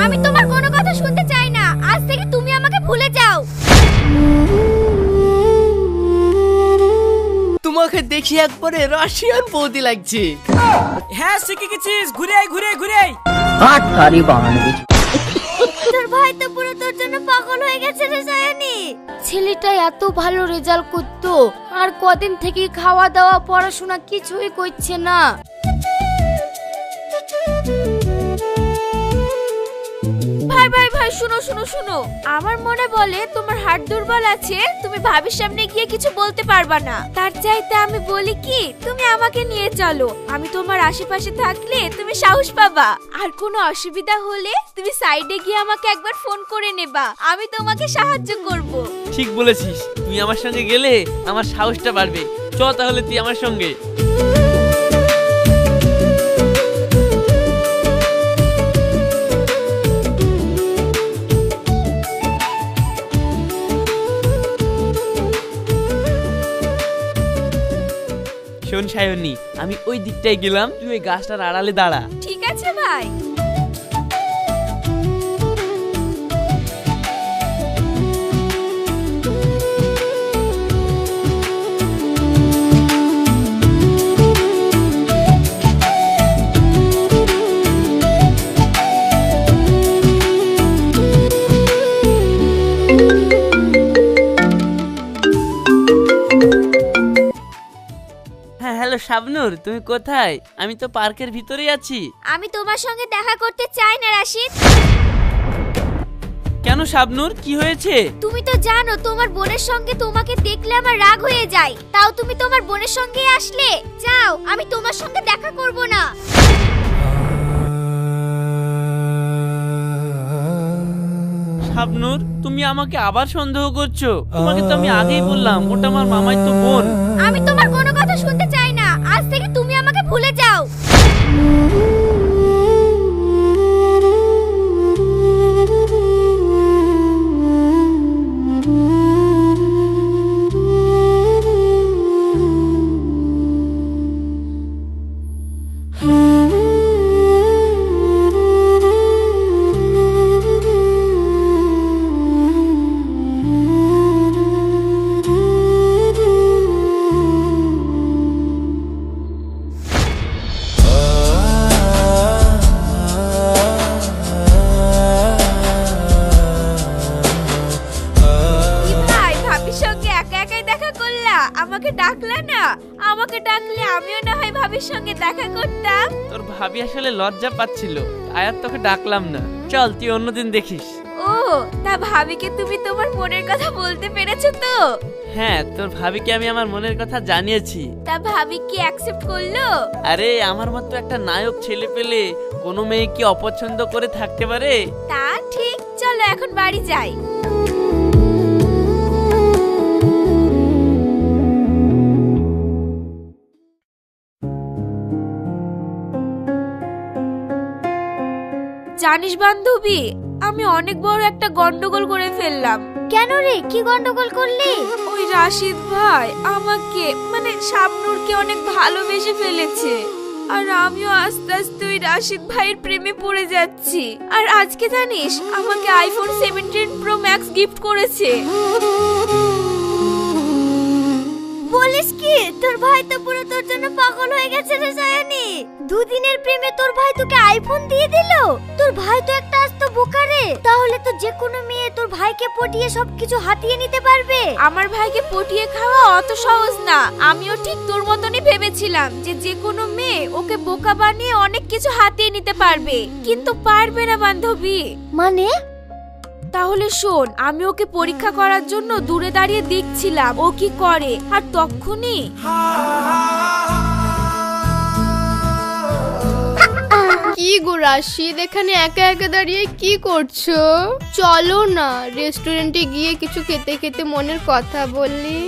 আমি তোমার কোনো কথা শুনতে চাই না। আজ থেকে তুমি আমাকে ভুলে যাও। তোমাকে দেখি একবারে রাশিয়ান বৌদি লাগছে। হ্যাঁ শিখে গেছিস, ঘুরে আয় ঘুরে আয় ঘুরে আয়। হাট তারি বানাবি। তোর ভাই তো পুরো তোর জন্য পাগল হয়ে গেছে রে সায়ানি। ছেলেটা এত ভালো রেজাল্ট করতো, আর কদিন থেকে খাওয়া দাওয়া পড়াশোনা কিছুই করছে না। ভাই ভাই ভাই শুনো শুনো শুনো, আমার মনে বলে তোমার হার্ট দুর্বল আছে, তুমি ভাবির সামনে গিয়ে কিছু বলতে পারবা না। তার চাইতে আমি বলি কি, তুমি আমাকে নিয়ে চলো। আমি তোমার আশেপাশে থাকলে তুমি সাহস পাবা, আর কোনো অসুবিধা হলে তুমি সাইডে গিয়ে আমাকে একবার ফোন করে নেবা, আমি তোমাকে সাহায্য করব। ঠিক বলেছিস, তুই আমার সঙ্গে গেলে আমার সাহসটা বাড়বে। চ তাহলে তুই আমার সঙ্গে। শোন সায়নী, আমি ওই দিকটায় গেলাম, তুই ওই গাছটার আড়ালে দাঁড়া। ঠিক আছে ভাই। হ্যাঁ হ্যালো শাবনূর, তুমি কোথায়? আমি তো পার্কের ভিতরেই আছি। আমি তোমার সঙ্গে দেখা করতে চাই না রাশিদ। কেন শাবনূর, কি হয়েছে? তুমি তো জানো তোমার বোনের সঙ্গে তোমাকে দেখলে আমার রাগ হয়ে যায়, তাও তুমি তোমার বোনের সঙ্গে আসলে। যাও, আমি তোমার সঙ্গে দেখা করব না। শাবনূর, তুমি আমাকে আবার সন্দেহ করছো? তোমাকে তো আমি আগেই বললাম ওটা আমার মামাই তো বোন। আমি তোমার কোনো কথা শুনতে চাই না। আজ থেকে তুমি আমাকে ভুলে যাও। আমাকে ডাকলা না? আমাকে ডাকলে আমিও না হয় ভাবির সঙ্গে দেখা করতাম। তোর ভাবি আসলে লজ্জা পাচ্ছিল, তাই আর তোকে ডাকলাম না। চল তুই অন্যদিন দেখিস। ও, তা ভাবিকে তুমি তোমার মনের কথা বলতে পেরেছো তো? হ্যাঁ, তোর ভাবিকে আমি আমার মনের কথা জানিয়েছি। তা ভাবি কি অ্যাকসেপ্ট করলো? আরে আমার মতো একটা নায়ক ছেলে পেলে কোনো মেয়ে কি অপছন্দ করে থাকতে পারে? তা ঠিক, চলো এখন বাড়ি যাই। জানিস বান্ধবী, আমি অনেক বড় একটা গন্ডগোল করে ফেললাম। কেন রে, কি গন্ডগোল করলি? ওই রাশিদ ভাই আমাকে মানে শাবনূরকে অনেক ভালোবেসে ফেলেছে, আর আমিও আস্তে আস্তে ওই রাশিদ ভাইয়ের প্রেমে পড়ে যাচ্ছি। আর আজকে জানিস আমাকে আইফোন 17 প্রো ম্যাক্স গিফট করেছে। বলিস কি, তোর ভাই তো পুরো তোর জন্য পাগল হয়ে গেছে রে সায়ানি। দুদিনের প্রেমে তোর ভাই তোকে আইফোন দিয়ে দিল? তোর ভাই তো একটা আস্ত বোকা রে। তাহলে তো যে কোনো মেয়ে তোর ভাইকে পটিয়ে সবকিছু হাতিয়ে নিতে পারবে। আমার ভাইকে পটিয়ে খাওয়া অত সহজ না। আমিও ঠিক তোর মতনই ভেবেছিলাম যে যে কোনো মেয়ে ওকে বোকা বানিয়ে অনেক কিছু হাতিয়ে নিতে পারবে, কিন্তু পারবে না বান্ধবী। মানে? তাহলে শোন, আমি ওকে পরীক্ষা করার জন্য দূরে দাঁড়িয়ে দেখছিলাম ও কি করে, আর তখনই কি গো রাশিদ, এখানে একা একা দাঁড়িয়ে কি করছো? চলো না, রেস্টুরেন্টে গিয়ে কিছু খেতে খেতে মনের কথা বললি।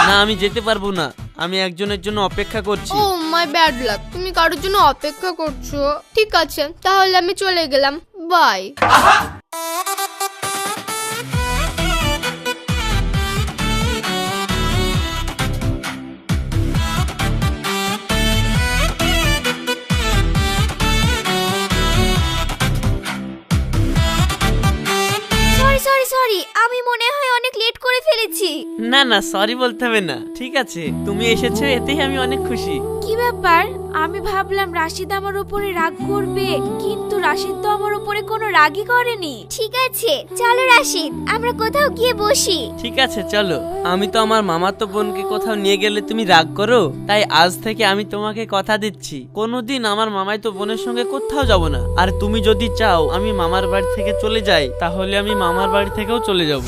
না, আমি যেতে পারবো না, আমি একজনের জন্য অপেক্ষা করছি। ও মাই ব্যাড লাক, তুমি কারোর জন্য অপেক্ষা করছো? ঠিক আছে, তাহলে আমি চলে গেলাম, বাই। মনে হয় অনেক লেট করে ফেলেছি। না না, সরি বলতে হবে না, ঠিক আছে, তুমি এসেছো এতেই আমি অনেক খুশি। কি ব্যাপার? আমি ভাবলাম রাশিদ আমার উপরে রাগ করবে, কিন্তু রাশিদ তো আমার উপরে কোনো রাগই করেনি। ঠিক আছে চলো রাশিদ, আমরা কোথাও গিয়ে বসি। ঠিক আছে চলো। আমি তো আমার মামাতো বোনকে কোথাও নিয়ে গেলে তুমি রাগ করো, তাই আজ থেকে আমি তোমাকে কথা দিচ্ছি কোনোদিন আমার মামাই তো বোনের সঙ্গে কোথাও যাব না। আর তুমি যদি চাও আমি মামার বাড়ি থেকে চলে যাই, তাহলে আমি মামার বাড়ি থেকেও চলে যাব।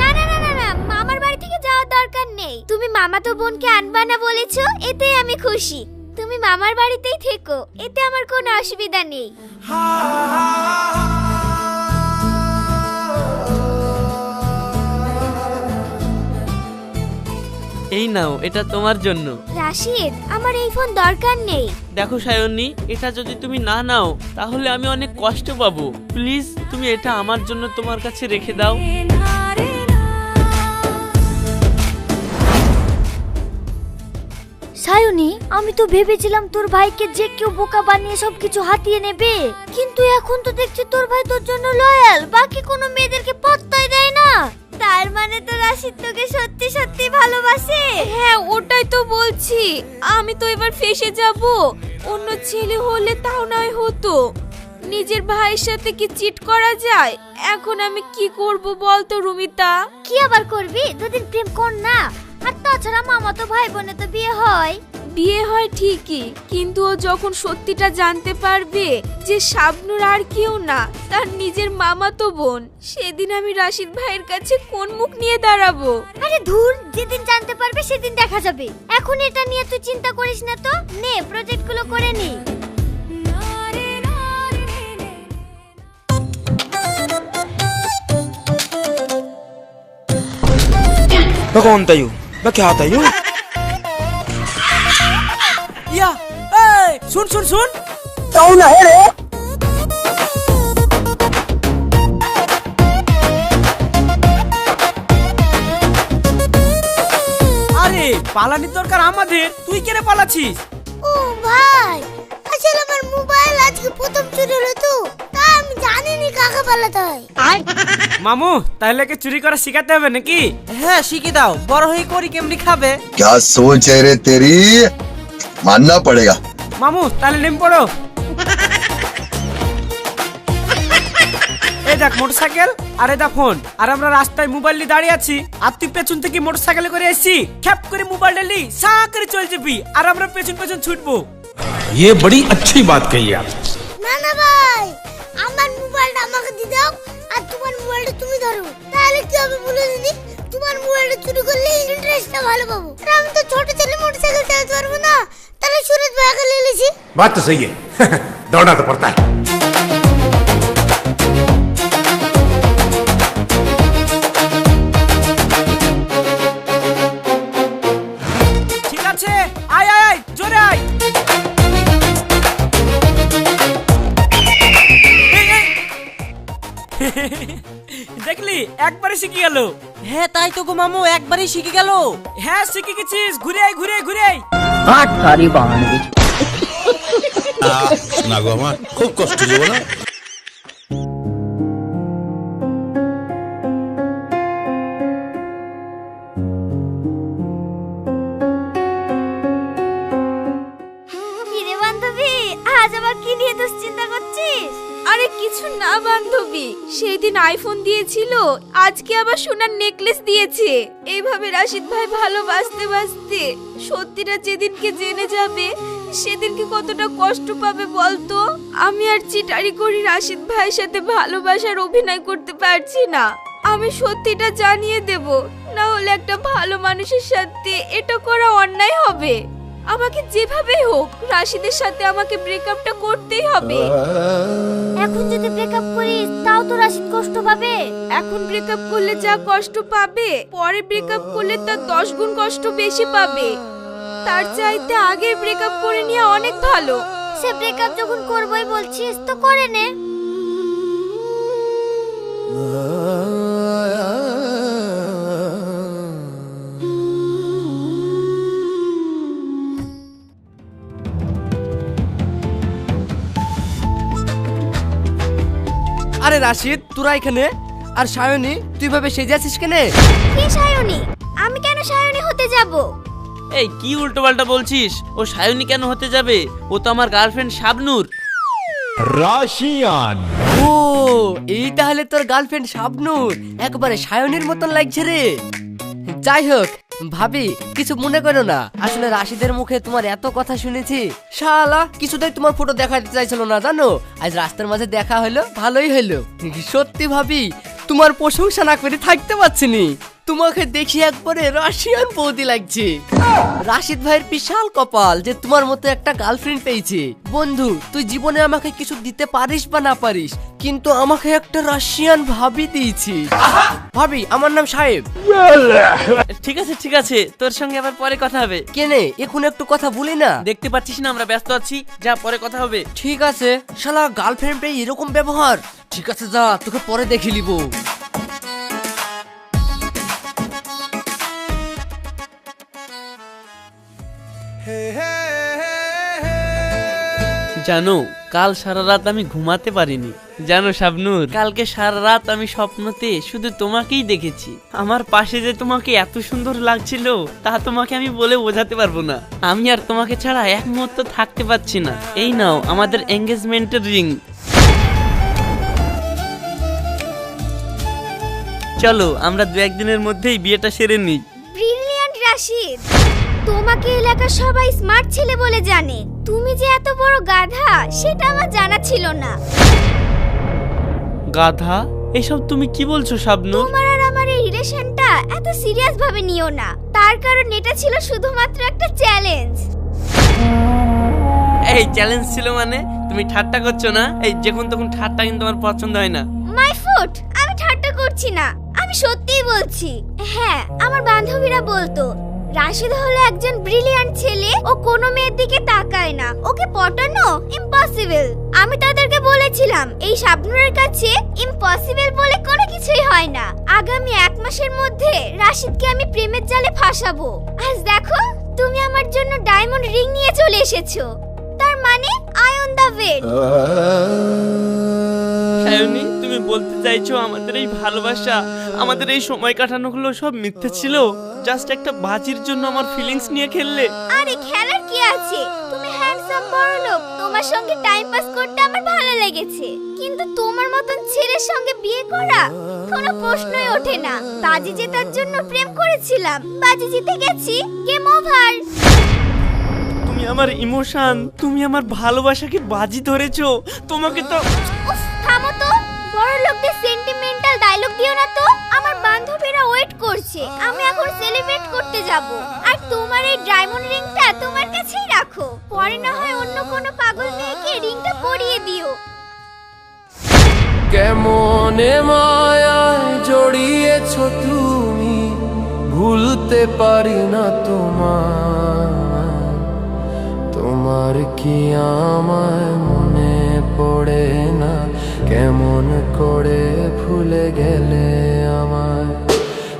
না না না না না, মামার বাড়ি থেকে যাওয়ার দরকার নেই। তুমি মামাতো বোনকে আনবা না বলেছো, এতেই আমি খুশি। তুমি মামার বাড়িতেই থেকো, এতে আমার কোনো অসুবিধা নেই। এই নাও, এটা তোমার জন্য। রাশিদ, আমার এই ফোন দরকার নেই। দেখো সায়নী, এটা যদি তুমি না নাও তাহলে আমি অনেক কষ্ট পাবো। প্লিজ তুমি এটা আমার জন্য তোমার কাছে রেখে দাও। সায়নী, আমি তো ভেবেছিলাম তোর ভাইকে যে কেউ বোকা বানিয়ে সবকিছু হাতিয়ে নেবে, কিন্তু এখন তো দেখছি তোর ভাই তোর জন্য লয়াল, বাকি কোনো মেয়েদেরকে পাত্তাই দেয় না। তার মানে তো রাশিদ তোকে সত্যি সত্যি ভালোবাসে। হ্যাঁ, ওটাই তো বলছি। আমি তো এবার ফেসে যাব। অন্য ছেলে হলে তাও নয় হতো। নিজের ভাইয়ের সাথে কি চিট করা যায়? এখন আমি কি করব বলতো রুমিতা? কি আবার করবি? দুদিন প্রেম কর না। আর তাছাড়া মামাতো ভাই বোনে তো বিয়ে হয়। বিয়ে হয় ঠিকই, কিন্তু ও যখন সত্যিটা জানতে পারবে যে শাবনূর আর কেউ না, তার নিজের মামাতো বোন, সেদিন আমি রাশিদ ভাইয়ের কাছে কোন মুখ নিয়ে দাঁড়াবো? আরে ধুর, যেদিন জানতে পারবে সেদিন দেখা যাবে। এখন এটা নিয়ে তুই চিন্তা করিস না তো। নে, প্রজেক্টগুলো করে নি। मैं कौन था यूं? मैं क्या था यूं? ইয়া এই শুন শুন শুন, আরে পালানির দরকার আমাদের, তুই কেন পালাচ্ছিস? ও ভাই, আসলে আমার মোবাইল আজকে প্রথম চুরি হলো তো, তাই আমি জানিনি কাকে পালাতে হয়। মামু, তাহলে কি চুরি করা শিখাতে হবে নাকি? হ্যাঁ শিখে দাও, বড় হয়ে করি কেমনি খাবে। क्या सोच है रे तेरी, मानना पड़ेगा। মামু তাহলে নেমে পড়ো। এই দেখ মোটরসাইকেল, আর এই দেখ ফোন, আর আমরা রাস্তায় মোবাইল নিয়ে দাঁড়িয়ে আছি, আর তুই পেছন থেকে মোটরসাইকেলে করে এসেছি, খ্যাপ করে মোবাইলটা লি সা করে চলে যাবি, আর আমরা পেছন পেছন ছুটবো। ये बड़ी अच्छी बात कही आप। না না ভাই, আমার মোবাইলটা আমাকে দিয়ে দাও, আর তোমার মোবাইলটা তুমি ধরো। তাহলে কি হবে বলে দিদি, তোমার মোবাইলটা চুরি করলে ইন্টারেস্টটা ভালো পাবো। আর আমি তো ছোট ছেলে, মোটরসাইকেল চালাতে পারবো না, তাহলে সুরজ ভাইকে নিয়ে এসেছি। बात तो सही है दौड़ना तो पड़ता है। ঠিক আছে, আয় আয় আয়, জোরে আয়। এই, এই। দেখলি, একবারে শিখে গেল। হ্যাঁ তাই তো গো মামু, একবারই শিখে গেল। হ্যাঁ শিখে গেছিস, ঘুরে আয় ঘুরে আয়, ঘুরে আয়। কাঠকারি বানাবি। না গো আমার খুব কষ্ট দেবো না। কিরে বান্ধবী, আজ আবার কি নিয়ে দুশ্চিন্তা করছিস? আরে কিছু না বান্ধবী, সেদিন আইফোন দিয়েছিল, আজকে আবার সোনার নেকলেস দিয়েছে। এইভাবে রাশিদ ভাই ভালোবাসতে বাসতে সত্যিটা যেদিনকে জেনে যাবে, সেদিনকে কতটা কষ্ট পাবে বলতো। আমি আর চিটারি করি রাশিদ ভাইয়ের সাথে ভালোবাসার অভিনয় করতে পারছি না। আমি সত্যিটা জানিয়ে দেব, না হলে একটা ভালো মানুষের সাথে এটা করা অন্যায় হবে। আমাকে যেভাবেই হোক রাশিদের সাথে আমাকে ব্রেকআপটা করতেই হবে। এখন যদি ব্রেকআপ করিস তাও তো রাশিদ কষ্ট পাবে। এখন ব্রেকআপ করলে যা কষ্ট পাবে, পরে ব্রেকআপ করলে তার 10 গুণ কষ্ট বেশি পাবে। তার চাইতে আগে ব্রেকআপ করে নেওয়া অনেক ভালো। সে ব্রেকআপ যখন করবই বলছিস তো করে নে। আরে রাশিদ, তোরা এখানে? আর সায়নী তুই ভাবে সেজে আছিস কেনে? কি সায়নী? আমি কেন সায়নী হতে যাব? এই কি উল্টো পাল্টা বলছিস? ও সায়নী কেন হতে যাবে? ও তো আমার গার্লফ্রেন্ড শাবনূর। राशियान ও এই তাহলে তোর গার্লফ্রেন্ড শাবনূর, একবারে সায়নীর মতন লাগছে রে। যাই হোক ভাবি, কিছু মনে করো না, আসলে রাশিদের মুখে তোমার এত কথা শুনেছি, শালা কিছুতেই তোমার ফটো দেখাতে চাইছিল না জানো। আজ রাস্তার মাঝে দেখা হলো, ভালোই হলো। সত্যি ভাবি তোমার প্রশংসা না করে থাকতে পারছি নি। তোমাকে দেখি একবারে রাশিয়ান বৌদি লাগছে। রাশিদ ভাইয়ের বিশাল কপাল যে তোমার মতো একটা গার্লফ্রেন্ড পেয়েছে। বন্ধু তুই জীবনে আমাকে কিছু দিতে পারিস বা না পারিস, কিন্তু আমাকে একটা রাশিয়ান ভাবি দিয়েছিস। ভাবি আমার নাম সাহেব। ঠিক আছে ঠিক আছে, তোর সঙ্গে আবার পরে কথা হবে। কেনে এখন একটু কথা বলি না? দেখতে পাচ্ছিস না আমরা ব্যস্ত আছি, যা পরে কথা হবে। ঠিক আছে, শালা গার্লফ্রেন্ড পেয়ে এরকম ব্যবহার। ঠিক আছে যা, তোকে পরে দেখে নিব। জানো কাল সারা রাত আমি ঘুমাতে পারিনি। জানো শাবনূর, কালকে সারা রাত আমি স্বপ্নতে শুধু তোমাকেই দেখেছি। আমার পাশে যে তোমাকে এত সুন্দর লাগছিল তা তোমাকে আমি বলে বোঝাতে পারবো না। আমি আর তোমাকে ছাড়া এক মুহূর্ত থাকতে পারছি না। এই নাও আমাদের এঙ্গেজমেন্টের রিং। চলো আমরা 2-1 দিনের মধ্যেই বিয়েটা সেরে নিই। ব্রিলিয়ান্ট রাশিদ, তোমাকে এলাকার সবাই স্মার্ট ছেলে বলে জানে। তুমি যে এত বড় গাধা সেটা আমার জানা ছিল না। গাধা? এসব তুমি কি বলছো শাবনূর? তোমার আর আমার এই রিলেশনটা এত সিরিয়াস ভাবে নিও না। তার কারণ এটা ছিল শুধুমাত্র একটা চ্যালেঞ্জ। এই চ্যালেঞ্জ ছিল মানে? তুমি ঠাট্টা করছো না? এই যখন তখন ঠাট্টা কিন্তু আমার পছন্দ হয় না। মাই ফুট, আমি ঠাট্টা করছি না, আমি সত্যিই বলছি। হ্যাঁ, আমার বান্ধবীরা বলতো রাশিদ হলো একজন ব্রিলিয়ান্ট ছেলে, ও কোনো মেয়ের দিকে তাকায় না, ওকে পটানো ইম্পসিবল। আমি তাদেরকে বলেছিলাম এই শাবনূরের কাছে ইম্পসিবল বলে কোনো কিছুই হয় না। আগামী 1 মাসের মধ্যে রাশিদকে আমি প্রেমের জালে ফাঁসাবো। আজ দেখো তুমি আমার জন্য ডায়মন্ড রিং নিয়ে চলে এসেছো, তার মানে I on the wait. Sayani, তুমি বলতে চাইছো আমাদের এই ভালোবাসা, আমাদের এই সময় কাটানোগুলো সব মিথ্যে ছিল? জাস্ট একটা বাজির জন্য আমার ফিলিংস নিয়ে খেললে? আরে খেলার কি আছে, তুমি হ্যান্ডসাম বড় লোক, তোমার সঙ্গে টাইম পাস করতে আমার ভালো লেগেছে। কিন্তু তোমার মতন ছেলের সঙ্গে বিয়ে করা কোনো প্রশ্নই ওঠে না। বাজি জেতার জন্য প্রেম করেছিলাম, বাজি জিতে গেছি, গেম ওভার। তুমি আমার ইমোশন, তুমি আমার ভালোবাসাকে বাজি ধরেছো। তোমাকে তো উফ, থামো তো, বড় লোকদের সেন্টিমেন্টাল ডায়লগ দিও না তো। আমার বান্ধবীরা ওয়েট করছে, আমি এখন সেলিব্রেট করতে যাব। আর তোমার এই ডায়মন্ড রিংটা তোমার কাছেই রাখো, পরে না হয় অন্য কোনো পাগল মেয়েকে রিংটা পরিয়ে দিও। কেমনে মায়ায় জড়িয়েছো তুমি, ভুলতে পারি না তোমার। তোমার কি আমায় মনে পড়ে না, কেমন করে ভুলে গেলে আমায়।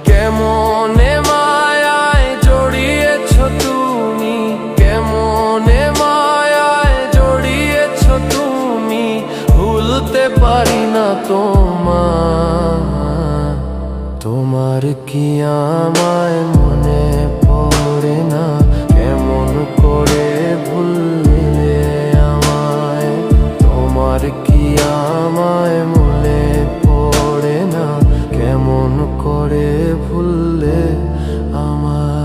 কেমনে মায়ায় জড়িয়েছো তুমি, কেমনে মায়ায় জড়িয়েছো তুমি, ভুলতে পারি না তোমার। তোমার কি আমায় মনে পড়ে না, কেমন করে ভুললে আমায়। তোমার কি আমায় মনে পড়ে না, কেমন করে ভুললে আমায়।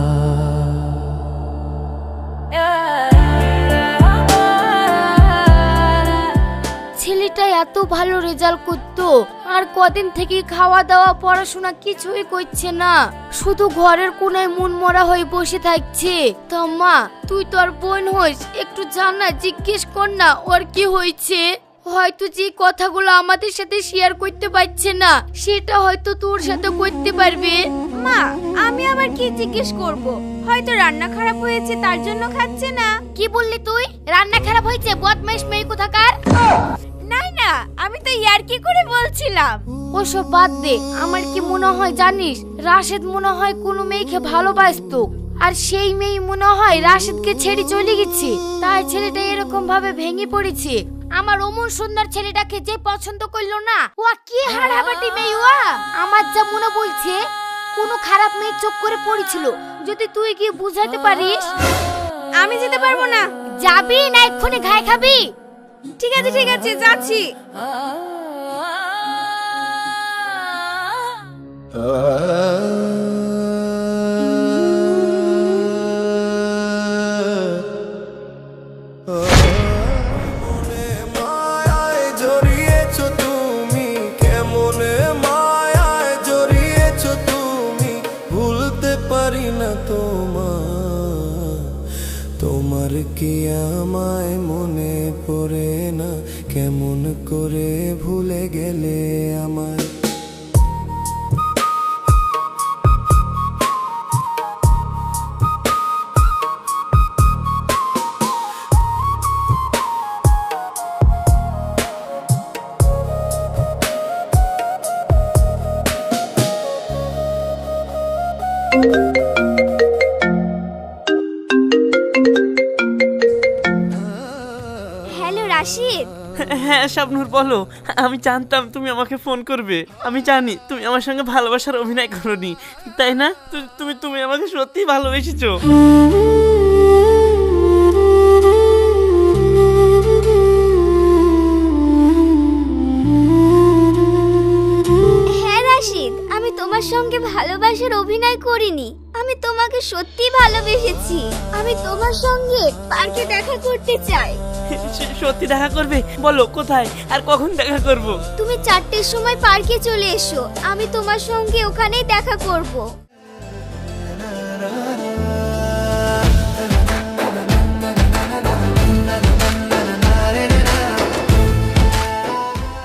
ছেলেটা এত ভালো রেজাল্ট করতো, আর কদিন থেকে খাওয়া দাওয়া পড়াশোনা কিছুই করছে না, শুধু ঘরের কোনায় মন মরা হয়ে বসে থাকছে। তা মা, তুই তো আর বোন হইস, একটু জানা জিজ্ঞেস কর না ওর কি হয়েছে। হয়তো যে কথাগুলো আমাদের সাথে শেয়ার করতে পারছে না সেটা হয়তো তোর সাথে করতে পারবে। মা, আমি আবার কি জিজ্ঞেস করব? হয়তো রান্না খারাপ হয়েছে তার জন্য খাচ্ছে না। কি বললি তুই? রান্না খারাপ হয়েছে? বদমাইশ মেয়ে কোথাকার। না না, আমি তো ইয়ার্কি করে বলছিলাম। ওসব বাদ দে। আমার কি মনে হয় জানিস, রাশেদ মনে হয় কোনো মেয়েকে ভালোবাসতো, আর সেই মেয়ে মনে হয় রাশিদকে ছেড়ে চলে গেছে, তাই ছেলেটা এরকম ভাবে ভেঙে পড়েছে। আমার অমন সুন্দর ছেলেটাকে যে পছন্দ করলো না, ও কি হাড়াবাটি মেয়ে ও। আমার যা মনে বলছে কোনো খারাপ মেয়ে চোখ করে পড়েছিল, যদি তুই গিয়ে বুঝাতে পারিস। আমি যেতে পারবো না। যাবি না এক্ষুনি ঘায়ে খাবি? ঠিক আছে ঠিক আছে, যাচ্ছি। তোমার কি আমায় মনে পড়ে না, কেমন করে ভুলে গেলে আমায়। হ্যালো রাশিদ। হ্যাঁ শাবনূর বলো। আমি জানতাম তুমি আমাকে ফোন করবে। আমি জানি তুমি আমার সঙ্গে ভালোবাসার অভিনয় করনি, তাই না? তুমি তুমি আমাকে সত্যি ভালোবেসেছো। হ্যাঁ রাশিদ, আমি তোমার সঙ্গে ভালোবাসার অভিনয় করিনি, আমি তোমাকে সত্যি ভালোবেসেছি। আমি তোমার সঙ্গে পার্কে দেখা করতে চাই। সত্যি দেখা করবে? বলো কোথায় আর কখন দেখা করব? তুমি 4টের সময় পার্কে চলে এসো, আমি তোমার সঙ্গে ওখানেই দেখা করব।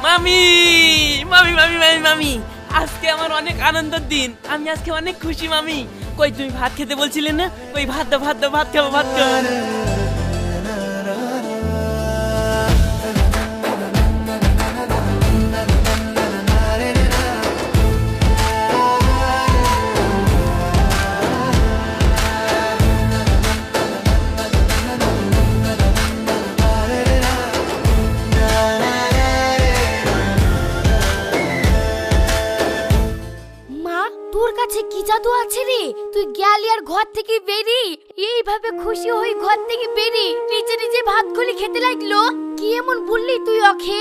মামি মামি মামি মামি মামি, আজকে আমার অনেক আনন্দের দিন, আমি আজকে অনেক খুশি মামি। কই তুমি ভাত খেতে বলছিলে না? কই ভাত দাও ভাত দাও, ভাত খাবো ভাত খাবো। মা, তোর কাছে কি জাদু আছে রে? তুই গেলি আর ঘর থেকে বেরি, এইভাবে খুশি হই ঘর থেকে বেরি নিজে নিজে ভাত খুলি খেতে লাগলো। কি এমন বললি তুই ওকে?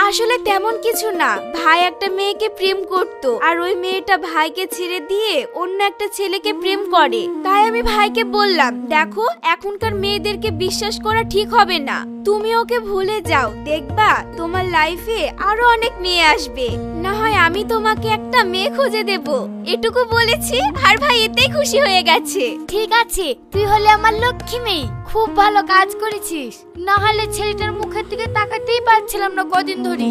আসলে তেমন কিছু না, ভাই একটা মেয়েকে প্রেম করতো আর ওই মেয়েটা ভাইকে ছেড়ে দিয়ে অন্য একটা ছেলেকে প্রেম করে। তাই আমি ভাইকে বললাম, দেখো এখনকার মেয়েদেরকে বিশ্বাস করা ঠিক হবে না, তুমি ওকে ভুলে যাও, দেখবা তোমার লাইফে আরো অনেক মেয়ে আসবে, না হয় আমি তোমাকে একটা মেয়ে খুঁজে দেব। এটুকু বলেছি আর ভাই এতেই খুশি হয়ে গেছে। ঠিক আছে, তুই হলে আমার লক্ষ্মী মেয়ে, খুব ভালো কাজ করেছিস, না হলে ছেলেটার মুখের দিকে তাকাতেই পারছিলাম না কদিন ধরে।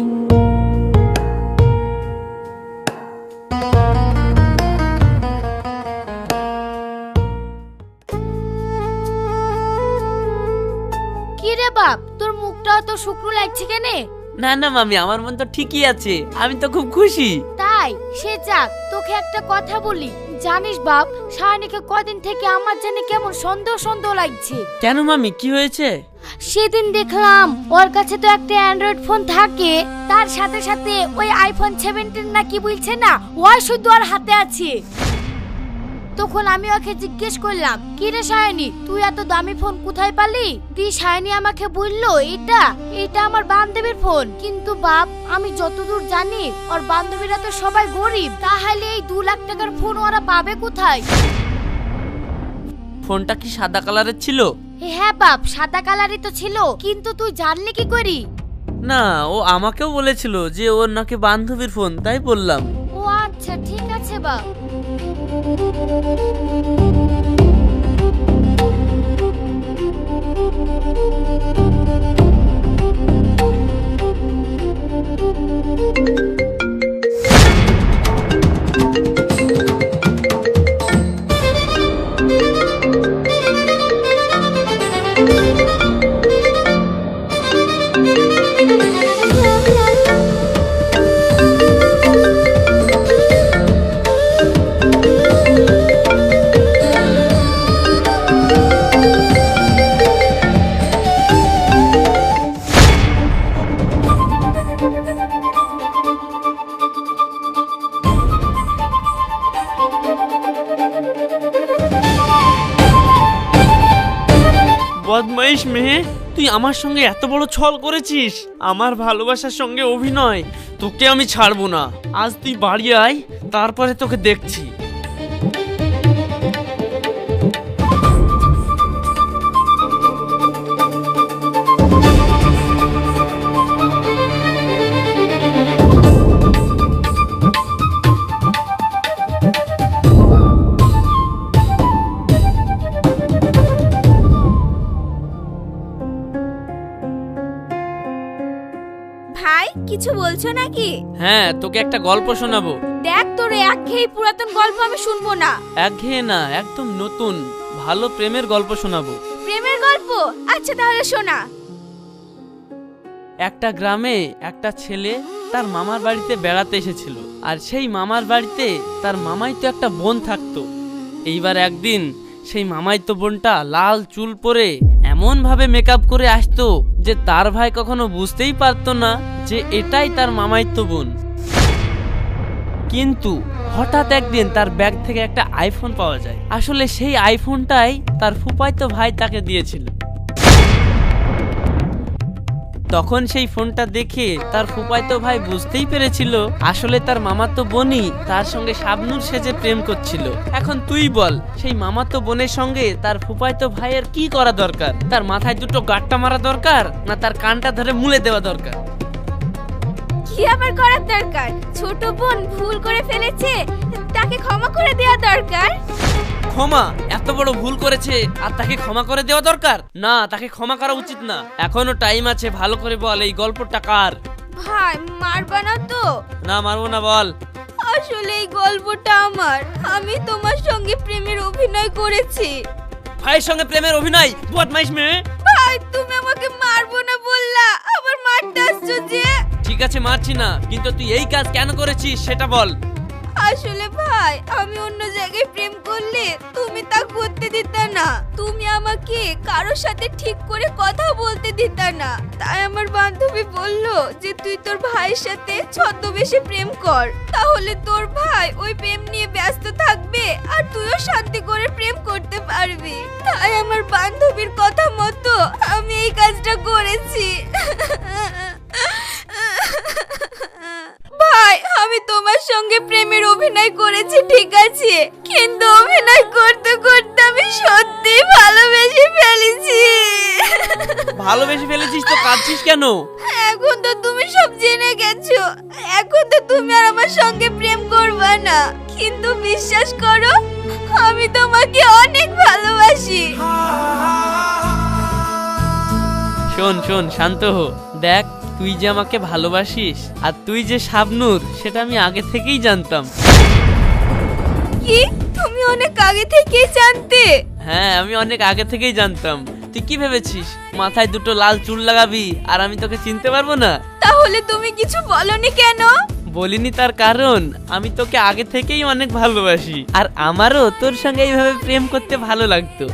কি রে বাপ, তোর মুখটা তো শুকনো লাগছে কেনে? না না মামি, আমার মন তো ঠিকই আছে, আমি তো খুব খুশি। তাই সে যাক, তোকে একটা কথা বলি, জানিস বাপ, শায়নিকে কদিন থেকে আমার জানি কেমন সন্দেহ সন্দেহ লাগছে। কেন মামি, কি হয়েছে? সেদিন দেখলাম ওর কাছে তো একটা অ্যান্ড্রয়েড ফোন থাকে, তার সাথে সাথে ওই আইফোন 17 না কি বলছে না, ওই শুধু ওর হাতে আছে। তখন আমি ওকে জিজ্ঞেস করলাম, কি রে শায়নি, তুই এত দামি ফোন কোথায় পালি? দি শায়নি আমাকে বললো, এটা আমার বান্ধবীর ফোন। কিন্তু বাপ, আমি যতদূর জানি ওর বান্ধবীরা তো সবাই গরিব, তাহলে এই 2 লাখ টাকার ফোন ওরা পাবে কোথায়? ফোনটা কি সাদা কালারের ছিল? হ্যাঁ বাপ, সাদা কালারই তো ছিল, কিন্তু তুই জানলি কি করি? না, ও আমাকেও বলেছিল যে ওর নাকি বান্ধবীর ফোন, তাই বললাম। ও আচ্ছা, ঠিক আছে বাপ। বদমাইশ মেয়ে, তুই আমার সঙ্গে এত বড় ছল করেছিস। আমার ভালোবাসার সঙ্গে অভিনয়, তোকে আমি ছাড়বো না। আজ তুই বাড়ি আয়, তারপরে তোকে দেখছি। ভাই কিছু বলছো নাকি? হ্যাঁ, তোকে একটা গল্প শোনাবো। দেখ, তোর একঘেয়ে পুরাতন গল্প আমি শুনবো না। একঘেয়ে না, একদম নতুন ভালো প্রেমের গল্প শোনাবো। প্রেমের গল্প? আচ্ছা তাহলে শোনা। একটা গ্রামে একটা ছেলে তার মামার বাড়িতে বেড়াতে এসেছিল। আর সেই মামার বাড়িতে তার মামাইতো একটা বোন থাকতো। এইবার একদিন সেই মামাইতো বোনটা লাল চুল পরে এমন ভাবে মেকআপ করে আসতো যে তার ভাই কখনো বুঝতেই পারতো না যে এটাই তার মামাইতো বোন। কিন্তু হঠাৎ একদিন তার ব্যাগ থেকে একটা আইফোন পাওয়া যায়। আসলে সেই আইফোনটাই তার ফুফাইতো ভাই তাকে দিয়েছিল। তখন সেই ফোনটা দেখে তার ফুফাইতো ভাই বুঝতেই পেরেছিল আসলে তার মামাতো বোনই তার সঙ্গে শাবনূর সেজে প্রেম করছিল। এখন তুই বল, সেই মামাতো বোনের সঙ্গে তার ফুফাইতো ভাইয়ের কি করা দরকার? তার মাথায় দুটো গাঁটটা মারা দরকার, না তার কানটা ধরে মুলে দেওয়া দরকার? কি আবার করার দরকার? ছোট বোন ভুল করে ফেলেছে, তাকে ক্ষমা করে দেওয়া দরকার। ক্ষমা? এত বড় ভুল করেছে আর তাকে ক্ষমা করে দেওয়া দরকার? না, তাকে ক্ষমা করা উচিত না। এখনো টাইম আছে, ভালো করে বল এই গল্পটা কার? ভাই মারবা না তো? না, মারবো না, বল। আসলে এই গল্পটা আমার। আমি তোমার সঙ্গে প্রেমের অভিনয় করেছি। ভাইয়ের সঙ্গে প্রেমের অভিনয়? বদমাইশ মেয়ে। ভাই তুমি আমাকে মারবো না বললা, আবার মারতে আসছো যে। ঠিক আছে, মারছি না, কিন্তু তুই এই কাজ কেন করেছিস সেটা বল। আসলে ভাই আমি অন্য জায়গায় প্রেম করলে তুমি তা করতে দিতা না। তুমি আমাকে কারোর সাথে ঠিক করে কথা বলতে দিতা না। তাই আমার বান্ধবী বলল যে তুই তোর ভাইয়ের সাথে ছদ্মবেশে প্রেম কর, তাহলে তোর ভাই ওই প্রেম নিয়ে ব্যস্ত থাকবে আর তুইও শান্তি করে প্রেম করতে পারবি। তাই আমার বান্ধবীর কথা মতো আমি এই কাজটা করেছি। ভাই আমি তোমার সঙ্গে প্রেমের অভিনয় করেছি ঠিক আছে, কিন্তু অভিনয় করতে করতে আমি সত্যি ভালোবেসে ফেলেছি। ভালোবেসে ফেলেছিস তো কাঁদছিস কেন? এখন তো তুমি সব জেনে গেছো, এখন তো তুমি আর আমার সঙ্গে প্রেম করবে না। কিন্তু বিশ্বাস করো, আমি তোমাকে অনেক ভালোবাসি। শোন শোন, শান্ত হো। দেখ, তুই যে আমাকে ভালোবাসিস আর তুই যে শাবনূর, সেটা আমি আগে থেকেই জানতাম। কি? তুমি অনেক আগে থেকেই জানতে? হ্যাঁ, আমি অনেক আগে থেকেই জানতাম। তুই কি ভেবেছিস মাথায় দুটো লাল চুল লাগাবি আর আমি তোকে চিনতে পারবো না? তাহলে তুমি কিছু বলনি কেন? বলিনি তার কারণ আমি তোকে আগে থেকেই অনেক ভালোবাসি, আর আমারও তোর সঙ্গে এইভাবে প্রেম করতে ভালো লাগতো।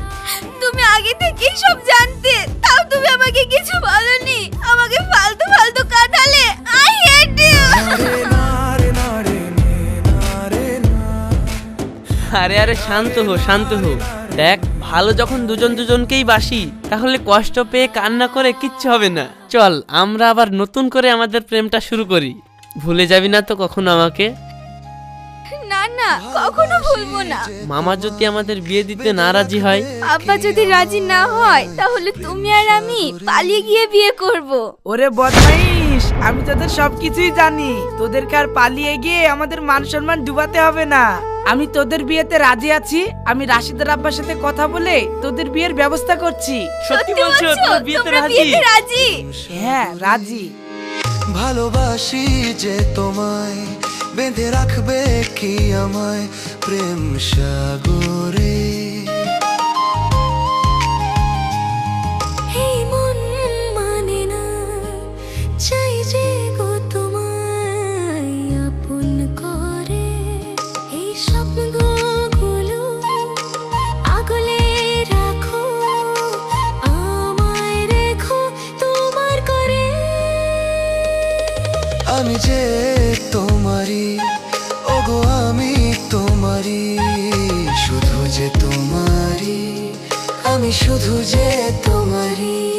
তুমি আগে থেকেই সব জানতে, তাও তুমি আমাকে কিছু বলনি, আমাকে ফালতু ফালতু কাটালে। I hate you. আরে আরে শান্ত হো, শান্ত হো। দেখ, ভালো যখন দুজন দুজনকেই বাসি, তাহলে কষ্ট পেয়ে কান্না করে কিচ্ছু হবে না। চল আমরা আবার নতুন করে আমাদের প্রেমটা শুরু করি। ভুলে যাবি না তো কখনো আমাকে? না না, কখনো ভুলবো না। মামা যদি আমাদের বিয়ে দিতে না রাজি হয়? আব্বা যদি রাজি না হয়, তাহলে তুমি আর আমি পালিয়ে গিয়ে বিয়ে করব। ওরে বদমাইশ, আমি তোদের সবকিছুই জানি। তোদেরকে আর পালিয়ে গিয়ে আমাদের মান সম্মান ডুবাতে হবে না। আমি তোদের বিয়েতে রাজি আছি। আমি রাশিদের আব্বার সাথে কথা বলে তোদের বিয়ের ব্যবস্থা করছি। সত্যি বলছো? তোমরা বিয়েতে রাজি? হ্যাঁ, রাজি। ভালোবাসি যে তোমায়, বেঁধে রাখবে কি আমায় প্রেম সাগরে। এই মন মানে না, চাই যে গো তোমায় আপন করে। এই স্বপ্নগুলো আগলে রাখো, আমায় রেখো তোমার করে। আমি যে তোমারই, ওগো আমি তোমারই, শুধু যে তোমারই। আমি শুধু যে তোমারই